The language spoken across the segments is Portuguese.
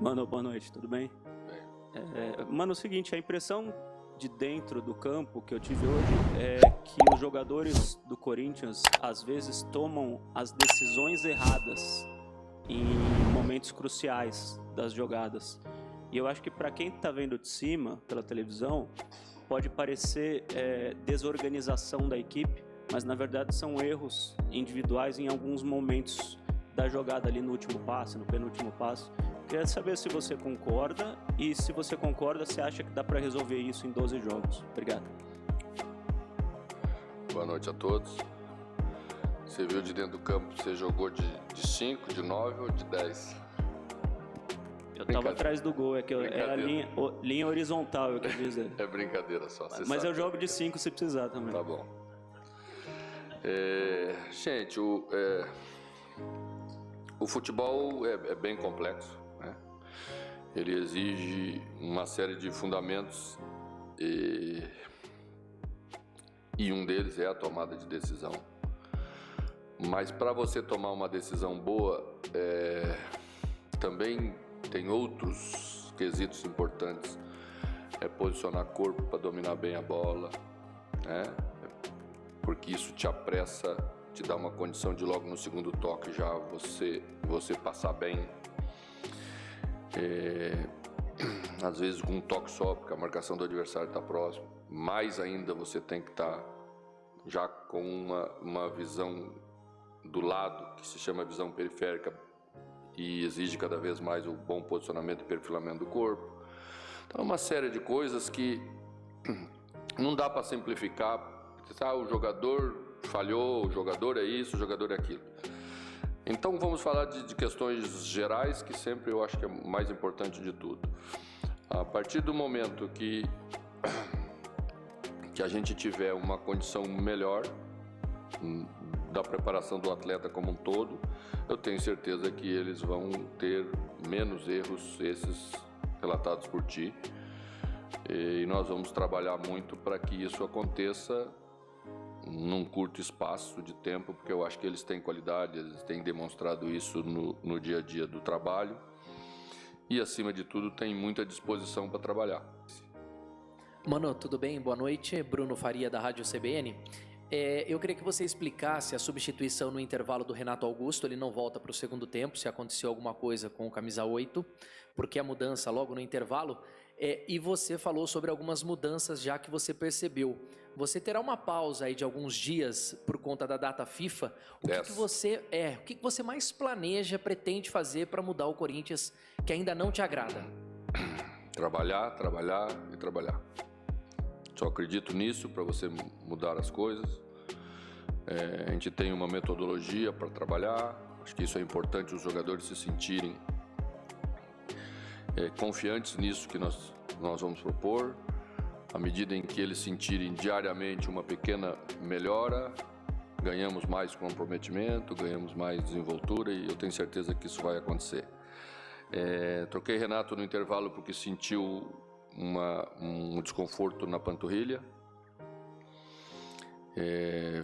Mano, boa noite, tudo bem? Mano, é o seguinte, a impressão de dentro do campo que eu tive hoje é que os jogadores do Corinthians às vezes tomam as decisões erradas em momentos cruciais das jogadas. E eu acho que para quem está vendo de cima, pela televisão, pode parecer desorganização da equipe, mas na verdade são erros individuais em alguns momentos da jogada ali no último passe, no penúltimo passe. Queria saber se você concorda e se você concorda, você acha que dá para resolver isso em 12 jogos. Obrigado. Boa noite a todos. Você viu de dentro do campo, você jogou de 5, de 9 ou de 10? Eu tava atrás do gol, era linha horizontal, eu quero dizer. É brincadeira só. Mas eu jogo de 5 se precisar também. Tá bom. Gente, o futebol é bem complexo, né? Ele exige uma série de fundamentos e um deles é a tomada de decisão. Mas para você tomar uma decisão boa, também tem outros quesitos importantes. É posicionar corpo para dominar bem a bola, né? Porque isso te apressa, te dá uma condição de logo no segundo toque já você passar bem. Às vezes com um toque só, porque a marcação do adversário está próximo. Mais ainda você tem que estar já com uma visão do lado, que se chama visão periférica, e exige cada vez mais o bom posicionamento e perfilamento do corpo. Então uma série de coisas que não dá para simplificar. O jogador falhou, o jogador é isso, o jogador é aquilo. Então vamos falar de questões gerais, que sempre eu acho que é o mais importante de tudo. A partir do momento que a gente tiver uma condição melhor da preparação do atleta como um todo, eu tenho certeza que eles vão ter menos erros, esses relatados por ti, e nós vamos trabalhar muito para que isso aconteça num curto espaço de tempo, porque eu acho que eles têm qualidade, eles têm demonstrado isso no dia a dia do trabalho e, acima de tudo, têm muita disposição para trabalhar. Mano, tudo bem? Boa noite. Bruno Faria, da Rádio CBN. Eu queria que você explicasse a substituição no intervalo do Renato Augusto. Ele não volta para o segundo tempo, se aconteceu alguma coisa com o camisa 8, porque a mudança logo no intervalo. E você falou sobre algumas mudanças já que você percebeu. Você terá uma pausa aí de alguns dias por conta da data FIFA. O que você mais planeja, pretende fazer para mudar o Corinthians que ainda não te agrada? Trabalhar e trabalhar. Só acredito nisso para você mudar as coisas. A gente tem uma metodologia para trabalhar. Acho que isso é importante, os jogadores se sentirem confiantes nisso que nós vamos propor. À medida em que eles sentirem diariamente uma pequena melhora, ganhamos mais comprometimento, ganhamos mais desenvoltura, e eu tenho certeza que isso vai acontecer. Troquei Renato no intervalo porque sentiu um desconforto na panturrilha.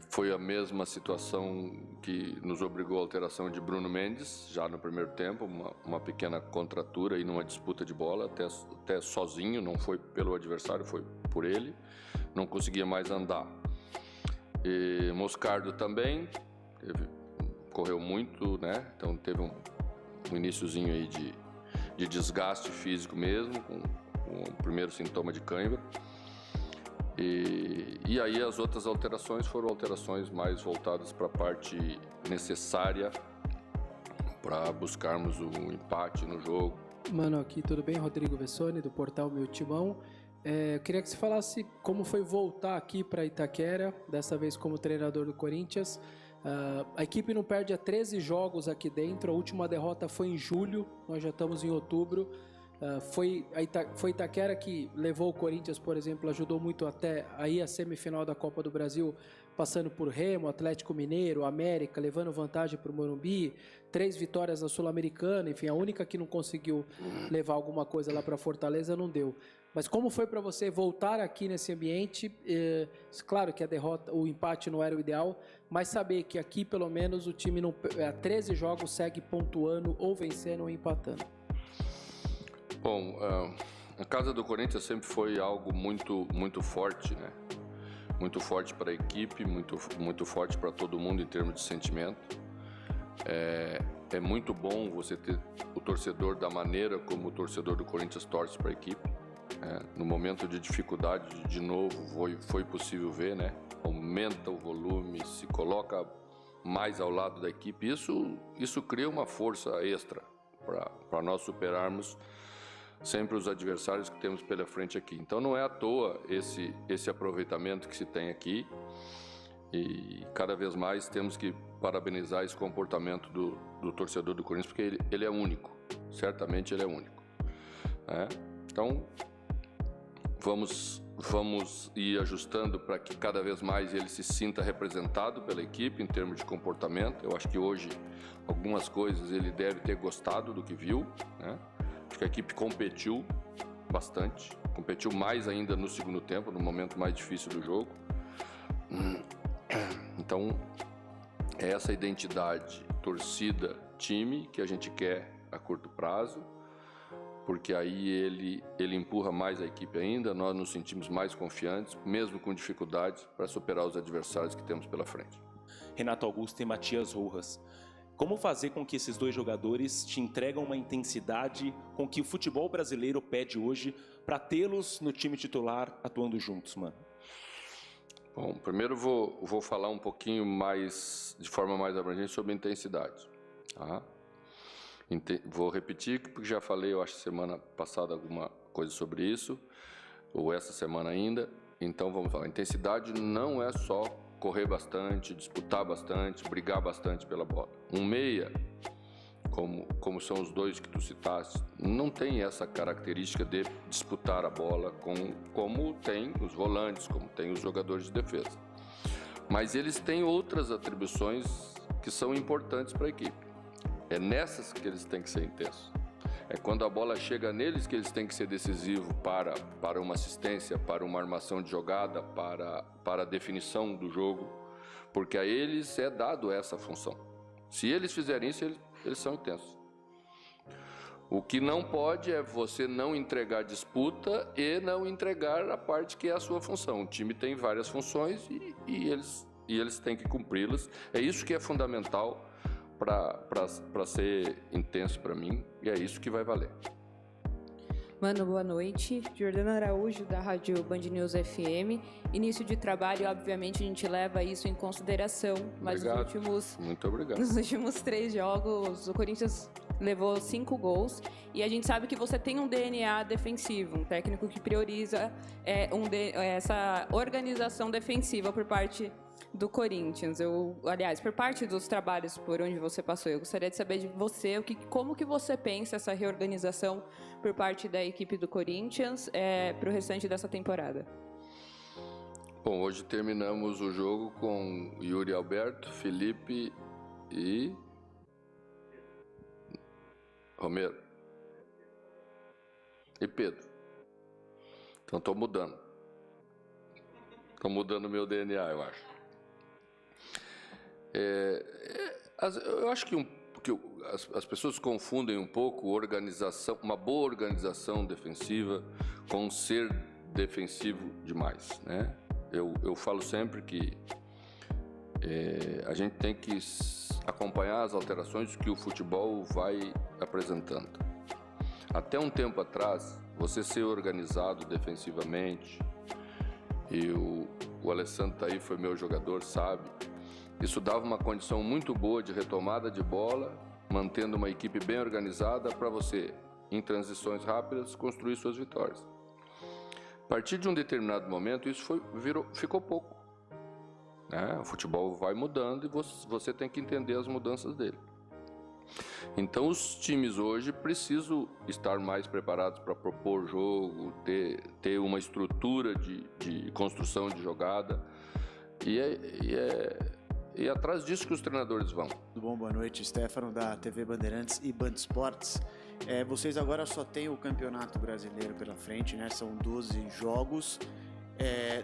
Foi a mesma situação que nos obrigou à alteração de Bruno Mendes, já no primeiro tempo, uma pequena contratura e numa disputa de bola, até sozinho, não foi pelo adversário, foi por ele, não conseguia mais andar. Moscardo também, correu muito, né? Então teve um iniciozinho aí de desgaste físico mesmo, com o primeiro sintoma de cãibra. E aí as outras alterações foram alterações mais voltadas para a parte necessária para buscarmos um empate no jogo. Mano, aqui tudo bem? Rodrigo Vessone, do portal Meu Timão. Eu queria que você falasse como foi voltar aqui para Itaquera, dessa vez como treinador do Corinthians. A equipe não perde há 13 jogos aqui dentro, a última derrota foi em julho, nós já estamos em outubro. Foi Itaquera que levou o Corinthians, por exemplo, ajudou muito até aí a semifinal da Copa do Brasil, passando por Remo, Atlético Mineiro, América, levando vantagem para o Morumbi, 3 vitórias na Sul-Americana, enfim, a única que não conseguiu levar alguma coisa lá para Fortaleza não deu. Mas como foi para você voltar aqui nesse ambiente? Claro que a derrota, o empate não era o ideal, mas saber que aqui pelo menos o time há 13 jogos segue pontuando ou vencendo ou empatando. Bom, a casa do Corinthians sempre foi algo muito forte, né? Muito forte para a equipe, muito forte para todo mundo em termos de sentimento. É muito bom você ter o torcedor da maneira como o torcedor do Corinthians torce para a equipe. No momento de dificuldade, de novo, foi possível ver, né? Aumenta o volume, se coloca mais ao lado da equipe. Isso cria uma força extra para nós superarmos sempre os adversários que temos pela frente aqui. Então não é à toa esse aproveitamento que se tem aqui, e cada vez mais temos que parabenizar esse comportamento do torcedor do Corinthians, porque ele é único, certamente ele é único, né? Então vamos ir ajustando para que cada vez mais ele se sinta representado pela equipe em termos de comportamento. Eu acho que hoje algumas coisas ele deve ter gostado do que viu, né? Acho que a equipe competiu bastante, competiu mais ainda no segundo tempo, no momento mais difícil do jogo. Então, é essa identidade, torcida, time, que a gente quer a curto prazo, porque aí ele empurra mais a equipe ainda, nós nos sentimos mais confiantes, mesmo com dificuldades, para superar os adversários que temos pela frente. Renato Augusto e Matias Rojas. Como fazer com que esses dois jogadores te entregam uma intensidade com que o futebol brasileiro pede hoje para tê-los no time titular atuando juntos, mano? Bom, primeiro vou falar um pouquinho mais, de forma mais abrangente, sobre intensidade. Tá? Vou repetir, porque já falei, eu acho, semana passada alguma coisa sobre isso, ou essa semana ainda. Então vamos falar. Intensidade não é só correr bastante, disputar bastante, brigar bastante pela bola. Um meia, como são os dois que tu citaste, não tem essa característica de disputar a bola como tem os volantes, como tem os jogadores de defesa. Mas eles têm outras atribuições que são importantes para a equipe. É nessas que eles têm que ser intensos. É quando a bola chega neles que eles têm que ser decisivos para uma assistência, para uma armação de jogada, para a definição do jogo, porque a eles é dado essa função. Se eles fizerem isso, eles são intensos. O que não pode é você não entregar disputa e não entregar a parte que é a sua função. O time tem várias funções e eles têm que cumpri-las. É isso que é fundamental para ser intenso para mim, e é isso que vai valer. Mano, boa noite. Jordana Araújo, da Rádio Band News FM. Início de trabalho, obviamente, a gente leva isso em consideração, mas Muito obrigado. Nos últimos 3 jogos, o Corinthians levou 5 gols, e a gente sabe que você tem um DNA defensivo, um técnico que prioriza essa organização defensiva por parte do Corinthians. Aliás, por parte dos trabalhos por onde você passou, eu gostaria de saber de você como que você pensa essa reorganização por parte da equipe do Corinthians para o restante dessa temporada. Bom, hoje terminamos o jogo com Yuri Alberto, Felipe e Romero e Pedro. Então estou mudando o meu DNA, eu acho. Eu acho que as pessoas confundem um pouco uma boa organização defensiva com ser defensivo demais, né? Eu falo sempre que a gente tem que acompanhar as alterações que o futebol vai apresentando. Até um tempo atrás, você ser organizado defensivamente, e o Alessandro tá aí, foi meu jogador, sabe? Isso dava uma condição muito boa de retomada de bola, mantendo uma equipe bem organizada para você, em transições rápidas, construir suas vitórias. A partir de um determinado momento, isso ficou pouco, né? O futebol vai mudando e você tem que entender as mudanças dele. Então, os times hoje precisam estar mais preparados para propor jogo, ter uma estrutura de construção de jogada, e atrás disso que os treinadores vão. Tudo bom? Boa noite, Stefano, da TV Bandeirantes e Band Esportes. Vocês agora só têm o Campeonato Brasileiro pela frente, né? São 12 jogos.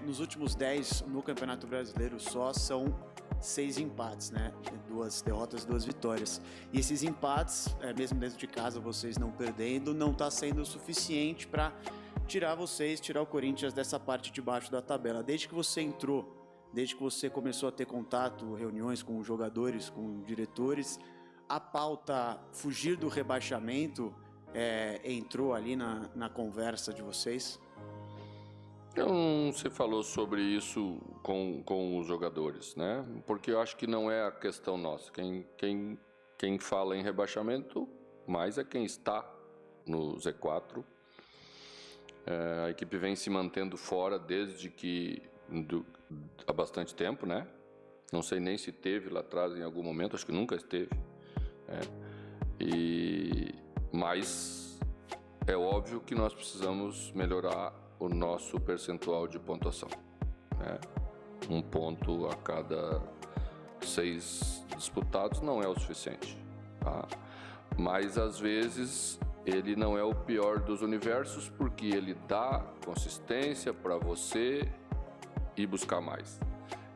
Nos últimos 10 no Campeonato Brasileiro só são 6 empates, né? 2 derrotas e 2 vitórias. E esses empates, mesmo dentro de casa, vocês não perdendo, não está sendo o suficiente para tirar o Corinthians dessa parte de baixo da tabela. Desde que você entrou, desde que você começou a ter contato, reuniões com jogadores, com diretores, a pauta fugir do rebaixamento entrou ali na conversa de vocês? Então, você falou sobre isso com os jogadores, né? Porque eu acho que não é a questão nossa. Quem fala em rebaixamento mais é quem está no Z4. A equipe vem se mantendo fora desde há bastante tempo, né? Não sei nem se teve lá atrás em algum momento, acho que nunca esteve. Mas é óbvio que nós precisamos melhorar o nosso percentual de pontuação, né? 1 ponto a cada 6 disputados não é o suficiente, tá? Mas às vezes ele não é o pior dos universos, porque ele dá consistência para você ir buscar mais.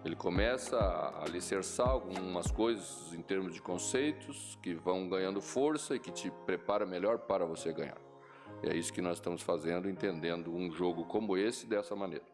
Ele começa a alicerçar algumas coisas em termos de conceitos que vão ganhando força e que te prepara melhor para você ganhar. E é isso que nós estamos fazendo, entendendo um jogo como esse dessa maneira.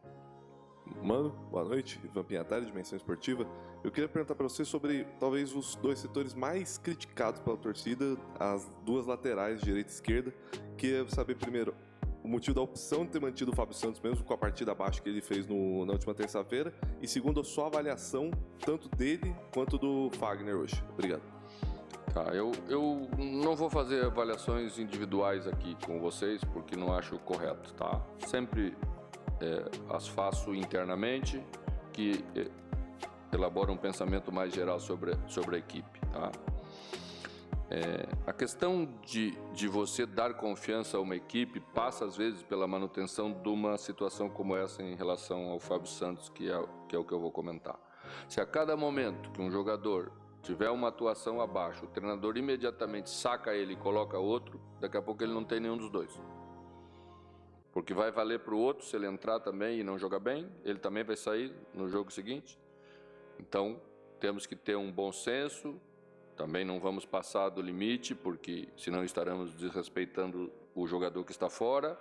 Mano, boa noite. Ivan Pinhatari, Dimensão Esportiva. Eu queria perguntar para você sobre talvez os 2 setores mais criticados pela torcida, as 2 laterais, direita e esquerda. Queria saber primeiro o motivo da opção de ter mantido o Fábio Santos, mesmo com a partida abaixo que ele fez na última terça-feira. E segundo, a sua avaliação, tanto dele quanto do Fagner hoje. Obrigado. Tá, eu não vou fazer avaliações individuais aqui com vocês, porque não acho correto, tá? Sempre as faço internamente, que elabora um pensamento mais geral sobre a equipe, tá? A questão de você dar confiança a uma equipe passa às vezes pela manutenção de uma situação como essa em relação ao Fábio Santos, que é o que eu vou comentar. Se a cada momento que um jogador tiver uma atuação abaixo, o treinador imediatamente saca ele e coloca outro, daqui a pouco ele não tem nenhum dos 2. Porque vai valer para o outro, se ele entrar também e não jogar bem, ele também vai sair no jogo seguinte. Então, temos que ter um bom senso, também não vamos passar do limite, porque senão estaremos desrespeitando o jogador que está fora.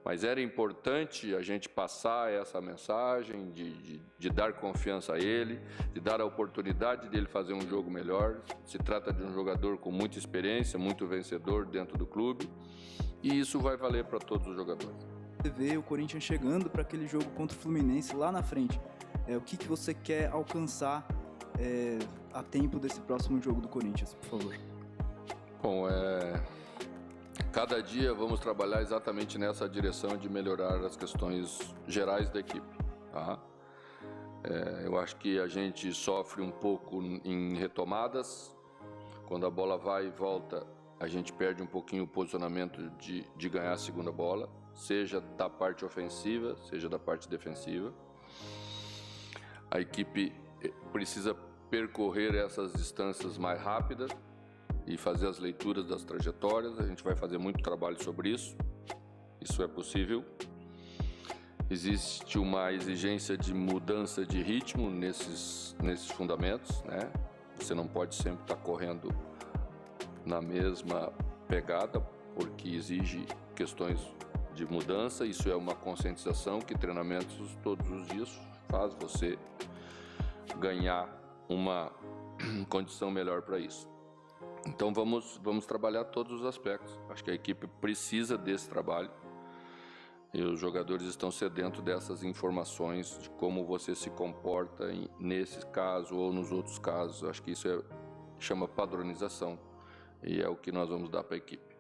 Mas era importante a gente passar essa mensagem de dar confiança a ele, de dar a oportunidade dele fazer um jogo melhor. Se trata de um jogador com muita experiência, muito vencedor dentro do clube, e isso vai valer para todos os jogadores. Você vê o Corinthians chegando para aquele jogo contra o Fluminense lá na frente. O que você quer alcançar a tempo desse próximo jogo do Corinthians, por favor? Bom, cada dia vamos trabalhar exatamente nessa direção de melhorar as questões gerais da equipe, tá? Eu acho que a gente sofre um pouco em retomadas. Quando a bola vai e volta, a gente perde um pouquinho o posicionamento de ganhar a segunda bola, seja da parte ofensiva, seja da parte defensiva. A equipe precisa percorrer essas distâncias mais rápidas e fazer as leituras das trajetórias. A gente vai fazer muito trabalho sobre isso. Isso é possível. Existe uma exigência de mudança de ritmo nesses fundamentos, né? Você não pode sempre estar correndo na mesma pegada, porque exige questões de mudança. Isso é uma conscientização que treinamentos todos os dias faz você ganhar uma condição melhor para isso. Então vamos trabalhar todos os aspectos. Acho que a equipe precisa desse trabalho e os jogadores estão sedentos dessas informações de como você se comporta nesse caso ou nos outros casos. Acho que isso chama padronização e é o que nós vamos dar para a equipe.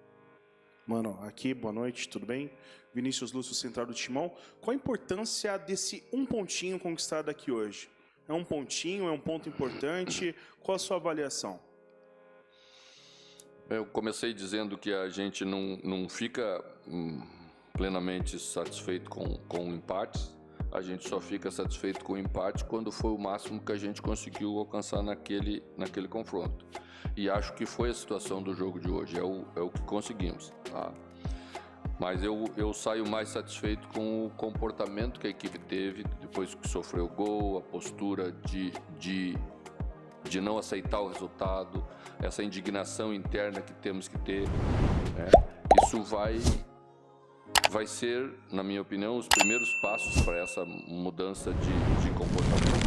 Mano, aqui, boa noite, tudo bem? Vinícius Lúcio, central do Timão. Qual a importância desse um pontinho conquistado aqui hoje? É um pontinho, é um ponto importante? Qual a sua avaliação? Eu comecei dizendo que a gente não fica plenamente satisfeito com empates. A gente só fica satisfeito com o empate quando foi o máximo que a gente conseguiu alcançar naquele confronto. E acho que foi a situação do jogo de hoje, é o que conseguimos, tá? Mas eu saio mais satisfeito com o comportamento que a equipe teve depois que sofreu o gol, a postura de não aceitar o resultado, essa indignação interna que temos que ter, né? Isso vai ser, na minha opinião, os primeiros passos para essa mudança de comportamento.